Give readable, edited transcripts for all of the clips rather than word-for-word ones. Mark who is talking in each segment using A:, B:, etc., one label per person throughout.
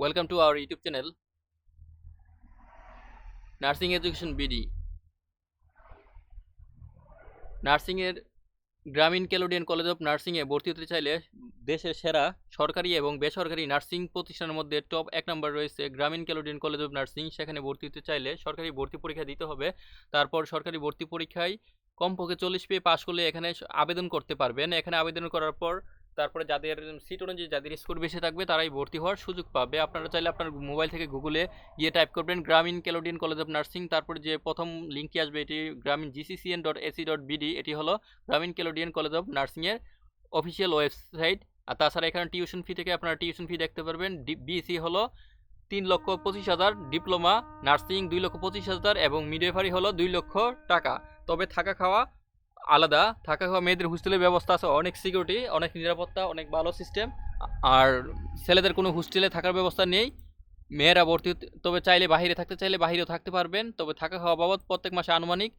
A: Welcome to our YouTube channel, Nursing Education BD. নার্সিংয়ের গ্রামীণ Caledonian college of নার্সিংয়ে ভর্তি হতে চাইলে দেশের সেরা সরকারি এবং বেসরকারি নার্সিং প্রতিষ্ঠানের মধ্যে টপ 1 নম্বর রয়েছে গ্রামীণ ক্যালোডিয়ান কলেজ অফ নার্সিং। সেখানে ভর্তি হতে চাইলে সরকারি ভর্তি পরীক্ষা দিতে হবে। তারপর সরকারি ভর্তি পরীক্ষায় কমপক্ষে 40 পেয়ে পাশ করলে এখানে আবেদন করতে পারবেন। এখানে আবেদন করার পর তারপরে যাদের সিট অনুযায়ী যাদের স্কোর বেশি থাকবে তারাই ভর্তি হওয়ার সুযোগ পাবে। আপনারা চাইলে আপনার মোবাইল থেকে গুগলে গিয়ে টাইপ করবেন গ্রামীণ ক্যালোডিয়ান কলেজ অফ নার্সিং, তারপরে যে প্রথম লিঙ্কটি আসবে এটি গ্রামীণ gccn.ac.bd, এটি হলো গ্রামীণ Caledonian college of নার্সিংয়ের official website. আর তাছাড়া এখানে টিউশন ফি থেকে আপনারা টিউশন ফি দেখতে পারবেন। বিসি হলো 3,25,000, ডিপ্লোমা নার্সিং 2,25,000 এবং মিডওয়াইফারি হলো 2 লক্ষ টাকা। তবে থাকা খাওয়া আলাদা, থাকা খাওয়া মেয়েদের হোস্টেলের ব্যবস্থা আছে, অনেক সিকিউরিটি, অনেক নিরাপত্তা, অনেক ভালো সিস্টেম। আর ছেলেদের কোনো হোস্টেলে থাকার ব্যবস্থা নেই। মেয়েরা ভর্তি তবে চাইলে বাহিরে থাকতে চাইলে বাহিরেও থাকতে পারবেন। তবে থাকা খাওয়া বাবদ প্রত্যেক মাসে আনুমানিক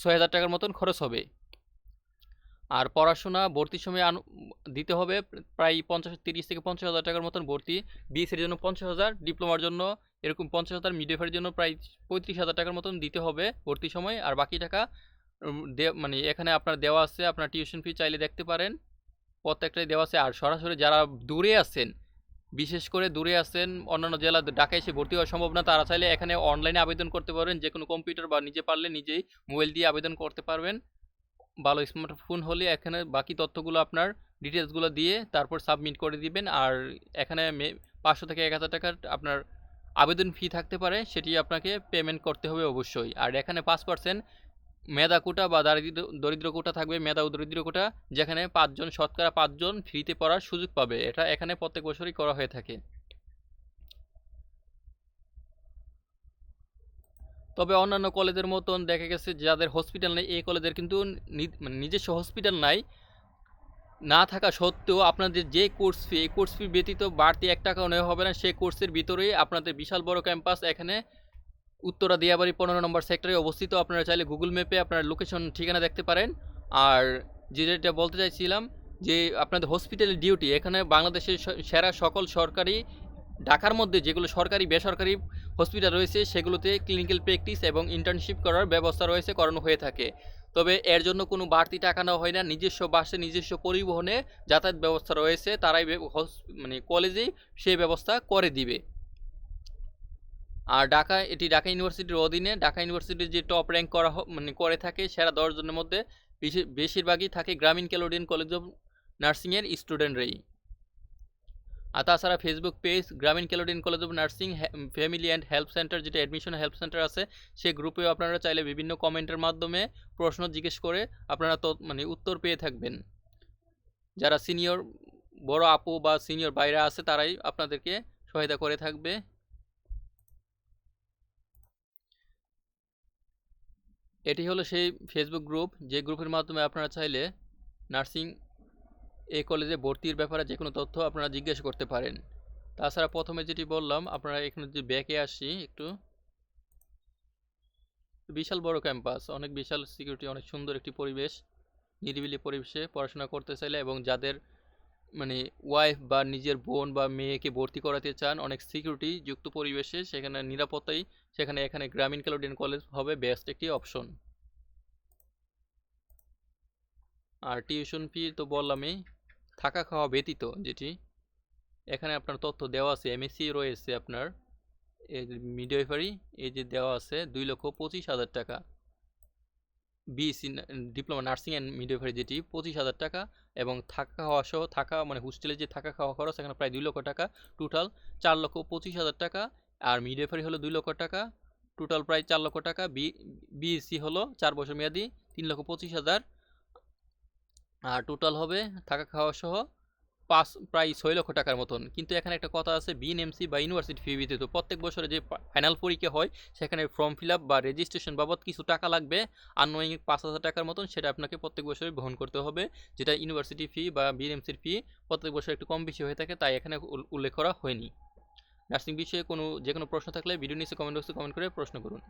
A: 6,000 টাকার মতন খরচ হবে। আর পড়াশোনা ভর্তির সময় দিতে হবে প্রায় 30 থেকে 50,000 টাকার মতন ভর্তি। বিএসসির জন্য 50,000, ডিপ্লোমার জন্য এরকম 50,000, মিডওয়াইফারির জন্য প্রায় 35,000 টাকার মতন দিতে হবে ভর্তির সময়। আর বাকি টাকা মানে এখানে আপনার দেওয়া আছে, আপনার টিউশন ফি চাইলে দেখতে পারেন, প্রত্যেকটাই দেওয়া আছে। আর সরাসরি যারা দূরে আছেন, বিশেষ করে দূরে আছেন, অন্যান্য জেলা ঢাকায় এসে ভর্তি হওয়া সম্ভব না, তারা চাইলে এখানে অনলাইনে আবেদন করতে পারবেন। যে কোনো কম্পিউটার বা নিজে পারলে নিজেই মোবাইল দিয়ে আবেদন করতে পারবেন। ভালো স্মার্টফোন হলে এখানে বাকি তথ্যগুলো আপনার ডিটেলসগুলো দিয়ে তারপর সাবমিট করে দিবেন। আর এখানে 500 থেকে 1,000 টাকার আপনার আবেদন ফি থাকতে পারে, সেটি আপনাকে পেমেন্ট করতে হবে অবশ্যই। আর এখানে 5% মেধা কোটা বা দরিদ্র কোটা থাকবে, মেধা ও দরিদ্র কোটা, যেখানে 5 জন ফ্রিতে পড়ার সুযোগ পাবে। এটা এখানে প্রত্যেক বছরই করা হয়ে থাকে। তবে অন্যান্য কলেজের মতন দেখা গেছে যাদের হসপিটাল নেই, এই কলেজের কিন্তু নিজস্ব হসপিটাল নাই, না থাকা সত্ত্বেও আপনাদের যে কোর্স ফি, এই কোর্স ফি ব্যতীত বাড়তি 1 টাকাও নেওয়া হবে না। সেই কোর্সের ভিতরেই আপনাদের বিশাল বড় ক্যাম্পাস এখানে উত্তরা দিয়াবাড়ি 15 নম্বর সেক্টরে অবস্থিত। আপনারা চাইলে গুগল ম্যাপে আপনার লোকেশন ঠিকানা দেখতে পারেন। আর যেটা বলতে চাইছিলাম যে আপনাদের হসপিটালের ডিউটি এখানে বাংলাদেশের সেরা সকল সরকারি, ঢাকার মধ্যে যেগুলো সরকারি বেসরকারি হসপিটাল রয়েছে সেগুলোতে ক্লিনিক্যাল প্র্যাকটিস এবং ইন্টার্নশিপ করার ব্যবস্থা রয়েছে, করানো হয়ে থাকে। তবে এর জন্য কোনো বাড়তি টাকা নেওয়া হয় না। নিজস্ব বাসে নিজস্ব পরিবহনে যাতায়াত ব্যবস্থা রয়েছে, তারাই মানে কলেজেই সেই ব্যবস্থা করে দিবে। আর এটি ঢাকা ইউনিভার্সিটির অধীনে। ঢাকা ইউনিভার্সিটির যে টপ র্যাঙ্ক করে থাকে সেরা 10 জনের মধ্যে বেশিরভাগই থাকে গ্রামীণ ক্যালোডিয়ান কলেজ অফ নার্সিংয়ের স্টুডেন্টরাই। আর তাছাড়া Facebook page Grameen Caledonian college of nursing family and help centre, যেটা অ্যাডমিশন হেল্প সেন্টার আছে, সেই গ্রুপেও আপনারা চাইলে বিভিন্ন কমেন্টের মাধ্যমে প্রশ্ন জিজ্ঞেস করে আপনারা তো উত্তর পেয়ে থাকবেন। যারা সিনিয়র বড় আপু বা সিনিয়র ভাইরা আছে তারাই আপনাদেরকে সহায়তা করে থাকবে। এটি হলো সেই ফেসবুক গ্রুপ, যে গ্রুপের মাধ্যমে আপনারা চাইলে নার্সিং এই কলেজে ভর্তির ব্যাপারে যে কোনো তথ্য আপনারা জিজ্ঞেস করতে পারেন। তাছাড়া প্রথমে যেটি বললাম, আপনারা এখানে যদি ব্যাকে আসি একটু, বিশাল বড় ক্যাম্পাস, অনেক বিশাল সিকিউরিটি, অনেক সুন্দর একটি পরিবেশ, নিরিবিলি পরিবেশে পড়াশোনা করতে চাইলে এবং যাদের ওয়াইফ বা নিজের বোন বা মেয়েকে ভর্তি করাতে চান অনেক সিকিউরিটি যুক্ত পরিবেশে, সেখানে নিরাপত্তাই, এখানে গ্রামীণ ক্যালোডিয়ান কলেজ হবে বেস্ট একটি অপশন। আর টিউশন ফি তো বললামই, থাকা খাওয়া ব্যতীত যেটি এখানে আপনার তথ্য দেওয়া আছে, এমএসসি রয়েছে আপনার, এই মিডওয়াইফারি এই যে দেওয়া আছে 2,25,000 টাকা, BSc diploma nursing and midwifery যেটি 25,000 টাকা, এবং থাকা খাওয়া সহ হোস্টেলে যে থাকা খাওয়া খরচ এখানে প্রায় 2 লক্ষ টাকা, টোটাল 4,25,000 টাকা। আর মিডওয়াইফারি হলো 2 লক্ষ টাকা, টোটাল প্রায় 4 লক্ষ টাকা। বিএসসি হলো 4 বছর মেয়াদি, 3,25,000। আর টোটাল হবে থাকা খাওয়া সহ প্রায় 6 লক্ষ টাকার মতন। কিন্তু এখানে একটা কথা আছে, বিএনএমসি বা ইউনিভার্সিটি ফি ব্যতীত প্রত্যেক বছরে যে ফাইনাল পরীক্ষা হয় সেখানে ফর্ম ফিল আপ বা রেজিস্ট্রেশন বাবদ কিছু টাকা লাগবে, আনুমানিক 5,000 টাকার মতন, সেটা আপনাকে প্রত্যেক বছরে বহন করতে হবে। যেটা ইউনিভার্সিটি ফি বা বিএনএমসির ফি প্রত্যেক বছর একটু কম বেশি হয়ে থাকে, তাই এখানে উল্লেখ করা হয়নি। নার্সিং বিষয়ে যে কোনো প্রশ্ন থাকলে ভিডিও নিচে কমেন্ট বক্সে কমেন্ট করে প্রশ্ন করুন।